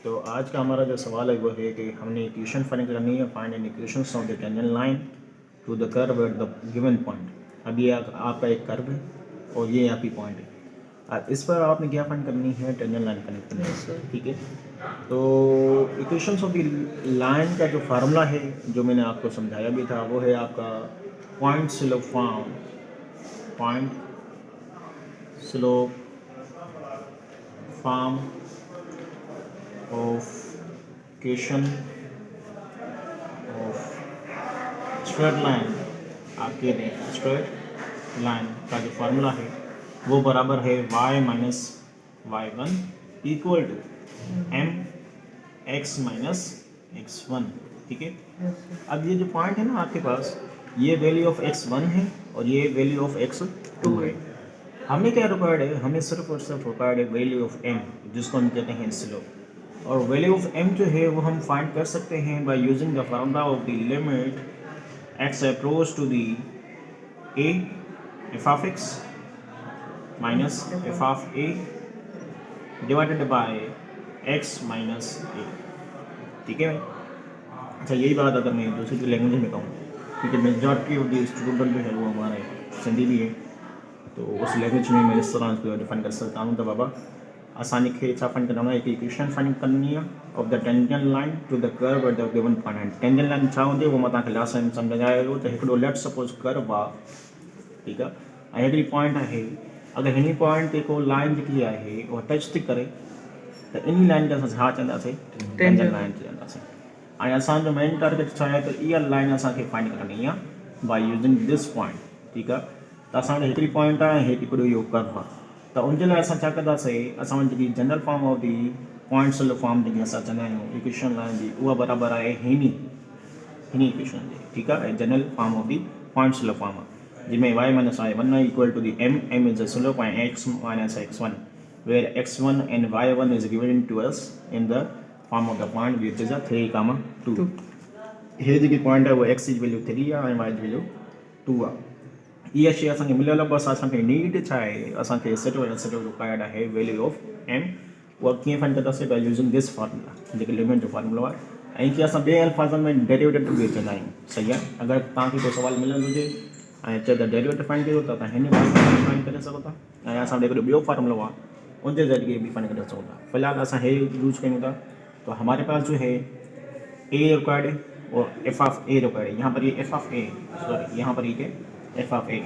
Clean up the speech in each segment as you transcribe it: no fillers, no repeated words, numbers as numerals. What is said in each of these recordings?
तो आज का हमारा जो सवाल है वो है कि हमने इक्वेशन फाइंड करनी है, find an equations of the tangent line to the curve at the given point. अब ये आपका एक कर्व है और ये आपकी पॉइंट है। अब इस पर आपने क्या फाइंड करनी है, टेंजेंट लाइन फाइंड करनी है, ठीक है। तो इक्वेशंस ऑफ द लाइन का जो फार्मूला है जो मैंने आपको समझाया भी था वो है आपका point slope form, point slope form of equation of straight line. आपके स्ट्रेट लाइन का जो फार्मूला है वो बराबर है y minus Y one equal to M X minus X one, ठीक है। अब ये जो पॉइंट है ना आपके पास, ये वैल्यू ऑफ x1 है और ये वैल्यू ऑफ x2 है। हमें क्या रिक्वायर्ड है, हमें सिर्फ और सिर्फ रिक्वायर्ड है वैल्यू ऑफ m, जिसको हम कहते हैं स्लोप। और वैल्यू ऑफ m जो है वो हम फाइंड कर सकते हैं by using the formula of the limit x approach to the a f of x minus f of a divided by x minus a, ठीक है। अच्छा, यही बात अगर मैं दूसरी लैंग्वेज में कहूँ, क्योंकि मेजॉरिटी ऑफ द स्टूडेंट जो है वो हमारे सिंधी भी है, तो उस लैंग्वेज में मैं इस तरह इसको डिफाइन कर सकता हूँ। तो बाबा आसानी खे छा फाइंड करना है, एक इक्वेशन फाइंड करनी है of the tangent line to the curve at the given point. Tangent line छा हूंदी वो मैं तव्हांखे लास्ट टाइम सम्झायो तो हिकिड़ो लेट सपोज कर्व आहे, ठीकु आहे, ऐं हिकिड़ी पॉइंट आहे। अगरि हिन पॉइंट ते को लाइन जेकी आहे उहा टच थी करे त इन लाइन खे असां छा चवंदासीं, टेंजेंट लाइन चवंदासीं। ऐं असांजो मेन टारगेट छा आहे त इहा लाइन असांखे फाइंड करणी आहे बाय यूजिंग दिस पॉइंट, ठीकु आहे। त असां वटि हिकिड़ी पॉइंट आहे, हिकिड़ो इहो कर्व आहे। त उनजे लाइ असां छा कंदासीं, असां वटि जेकी general form of the point slope form जेकी असां चवंदा आहियूं इक्वेशन लाइन जी, उहा बराबरि आहे हिन इक्वेशन जी, ठीकु आहे। ऐं general form of the point slope form आहे जंहिंमें y minus I one equal to the m is the slope ऐं x minus x1 where x1 and y1 is given to us in the form of the point which is a 3, 2। हे जेकी point है वो x जी value 3 आहे ऐं y जी value 2 आहे। इहा शइ असांखे मिलियल आहे, बसि असांखे नीड छा आहे, असांखे एसेट रिक्वायर्ड आहे वैल्यू ऑफ m। उहा कीअं फाइंड कंदासीं, बाय यूज़िंग दिस फार्मूला, जेके लिमिट जो फार्मूलो आहे। ऐं कि असां ॿिए अल्फाज़नि में डेरिवेटिव बि चवंदा आहियूं, सही आहे। अगरि तव्हांखे कोई सुवाल मिलियल हुजे ऐं चए त डेरिवेटिव फाइंड कयो त तव्हां हिन फाइंड करे सघो था, ऐं असां वटि हिकिड़ो ॿियो फार्मूलो आहे उनके ज़रिए भी फाइंड कर सको था। फिलहाल असां हे यूज करूँ था, तो हमारे पास जो है ए रिक्वायर्ड है और एफ ऑफ ए रिक्वायर्ड है। यहाँ पर ये एफ ऑफ ए, सॉरी यहाँ पर ये एफ ऑफ ए।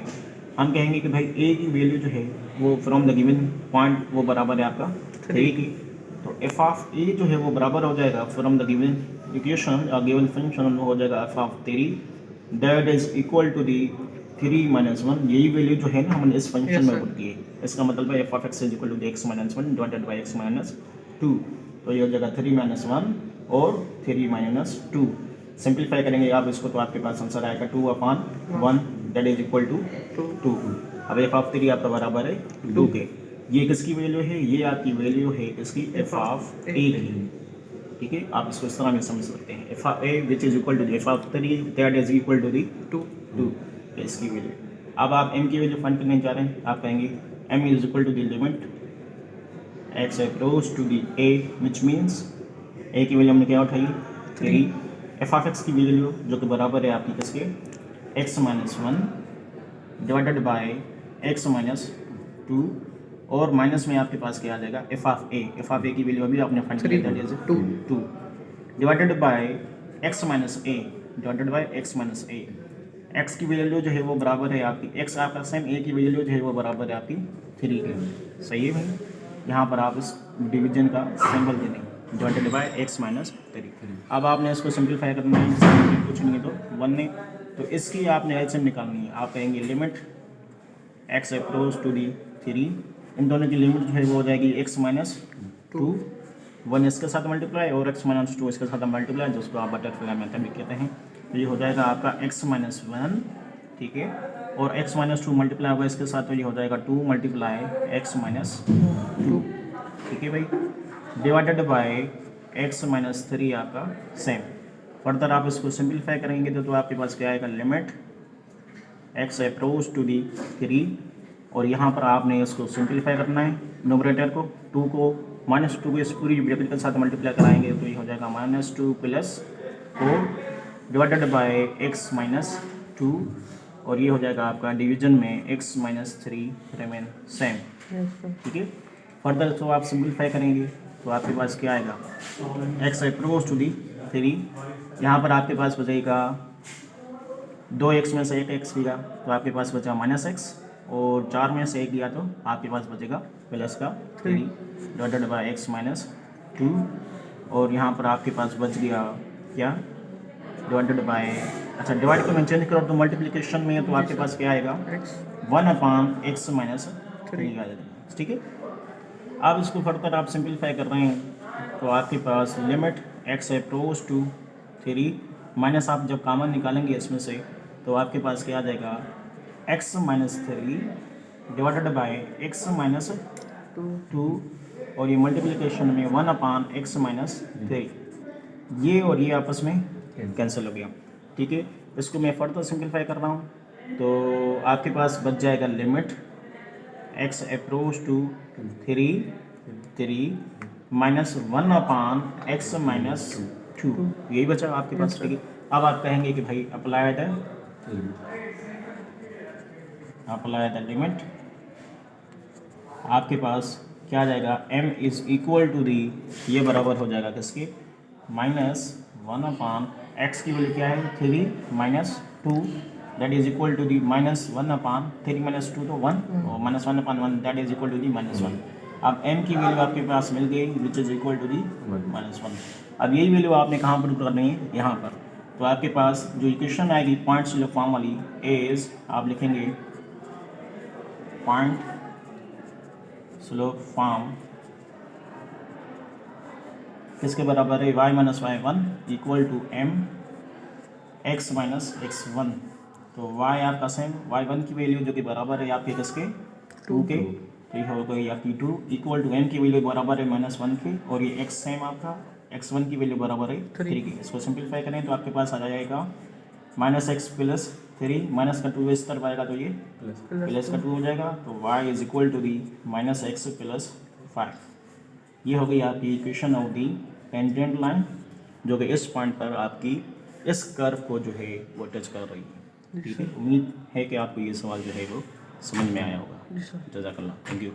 हम कहेंगे कि भाई ए की वैल्यू जो है वो फ्रॉम द गिवन पॉइंट वो बराबर है आपका 3 की। तो एफ ऑफ ए जो है वो बराबर हो जाएगा फ्रॉम द गिवन इक्वेशन या गिवन फंक्शन हो जाएगा F of 3 that is equal to the 3 minus 1। यही वैल्यू जो है ना हमने इस फंक्शन में पुट की है। इसका मतलब है F of X is equal to X minus 1 divided by X minus 2। तो ये हो जाएगा 3 माइनस 1 और 3 माइनस 2। सिंप्लीफाई करेंगे आप इसको तो आपके पास आंसर आएगा 2/1 दैट इज इक्वल टू 2। अब एफ ऑफ 3 आपका बराबर है 2 के। ये किसकी वैल्यू है, ये आपकी वैल्यू है इसकी एफ ऑफ ए की, ठीक है। आप इसको इस तरह में समझ सकते हैं, F of A which is equal to F of 3 that is equal to the 2 इसकी वैल्यू। अब आप m की वैल्यू फाइंड करने जा रहे हैं, आप कहेंगे m is equal to the limit x approach to the a which means a की वैल्यू हमने क्या उठाई 3, एफ ऑफ x की वैल्यू जो कि बराबर है आपकी किसके x minus 1 divided by x minus 2, और माइनस में आपके पास क्या आ जाएगा एफ ऑफ ए की वैल्यू अभी आपने फाइंड किया that is 2 divided by x minus a divided by x minus a। x की वैल्यू जो है वो बराबर है आपकी x आपका सेम a की वैल्यू जो है वो बराबर है आपकी 3 की, सही है भाई। यहाँ पर आप इस डिवीजन का सिंबल दे देंगे डिवाइडेड बाय x माइनस 3। अब आपने इसको सिंप्लीफाई करना है, कुछ नहीं है तो 1 ने, तो इसकी आपने एलसीएम निकालनी है। आप कहेंगे limit x approach to the 3, इन दोनों की लिमिट जो है वो हो जाएगी x माइनस 2, 1 इसके साथ मल्टीप्लाई और x माइनस 2 इसके साथ मल्टीप्लाई, जिसको आप बटरफ्लाई मेथड भी कहते हैं। तो ये हो जाएगा आपका x माइनस 1, ठीक है, और x माइनस 2 मल्टीप्लाई होगा इसके साथ, तो ये हो जाएगा 2 मल्टीप्लाई x माइनस 2, ठीक है भाई, डिवाइडेड बाय x माइनस 3 आपका सेम। फर्दर आप इसको सिंप्लीफाई करेंगे तो आपके पास क्या आएगा limit x approach to the 3, और यहाँ पर आपने इसको सिंप्लीफाई करना है, नोमरेटर को 2 को -2 को इस पूरी ब्रैकेट के साथ मल्टीप्लाई कराएंगे तो ये हो जाएगा -2 प्लस 4 डिवाइडेड बाय x -2 और ये हो जाएगा आपका डिवीजन में x -3 रिमेन सेम। ठीक है, फर्दर तो आप सिंप्लीफाई करेंगे तो आपके पास क्या आएगा, x अप्रोच टू दी 3, यहाँ पर आपके पास बचेगा 2x में से एक x लिया तो आपके पास बचा -x और 4 में से एक लिया तो आपके पास बचेगा प्लस का 3 डिवाइडेड बाय x -2 और यहाँ पर आपके पास बच गया क्या, डिवाइडेड बाय, अच्छा डिवाइड को मैं चेंज करो तो मल्टीप्लिकेशन में तो आपके पास क्या आएगा 1/x -3 आ जाएगा। ठीक है, अब इसको फर्दर आप सिंप्लीफाई कर रहे हैं तो आपके पास limit x approach to 3 minus आप जब कॉमन निकालेंगे इसमें से तो आपके पास क्या आ जाएगा x -3 डिवाइडेड बाय x -2 और ये मल्टीप्लिकेशन में 1/x -3, ये और ये आपस में कैंसिल हो गया। ठीक है, इसको मैं फर्दर सिंप्लीफाई कर रहा हूँ तो आपके पास बच जाएगा limit x approach to 3 minus 1/x -2, यही बचा आपके पास। ठीक है, अब आप कहेंगे कि भाई अप्लाई द लिमिट, आपके पास क्या आ जाएगा m is equal to the, ये बराबर हो जाएगा किसके, -1/x की वैल्यू क्या है 3 -2 that is equal to the -1/3 -2 तो 1 और -1/1 that is equal to the -1। अब m की वैल्यू आपके पास मिल गई which is equal to the -1। अब यही वैल्यू आपने कहाँ पर पुट करनी है, यहाँ पर। तो आपके पास जो इक्वेशन आएगी पॉइंट स्लोप फॉर्म वाली इज, आप लिखेंगे पॉइंट स्लोप फॉर्म किसके बराबर है, y - y1 equal to m x - x1। तो y आपका सेम y1 की वैल्यू जो कि बराबर है आपके किसके 2 के, तो ये हो गई आपकी 2 इक्वल टू m की वैल्यू बराबर है -1 की और ये x सेम आपका x1 की वैल्यू बराबर है 3 की। इसको सिंप्लीफाई करें तो आपके पास आ जाएगा -x प्लस 3 माइनस का 2 इस तरफ आएगा तो ये प्लस का 2 हो जाएगा तो y is equal to the -x plus 5। ये हो गई आपकी equation of the tangent line जो कि इस पॉइंट पर आपकी इस कर्व को जो है वो टच कर रही है। ठीक है, उम्मीद है कि आपको ये सवाल जो है वो समझ में आया होगा। जज़ाकल्लाह, थैंक यू।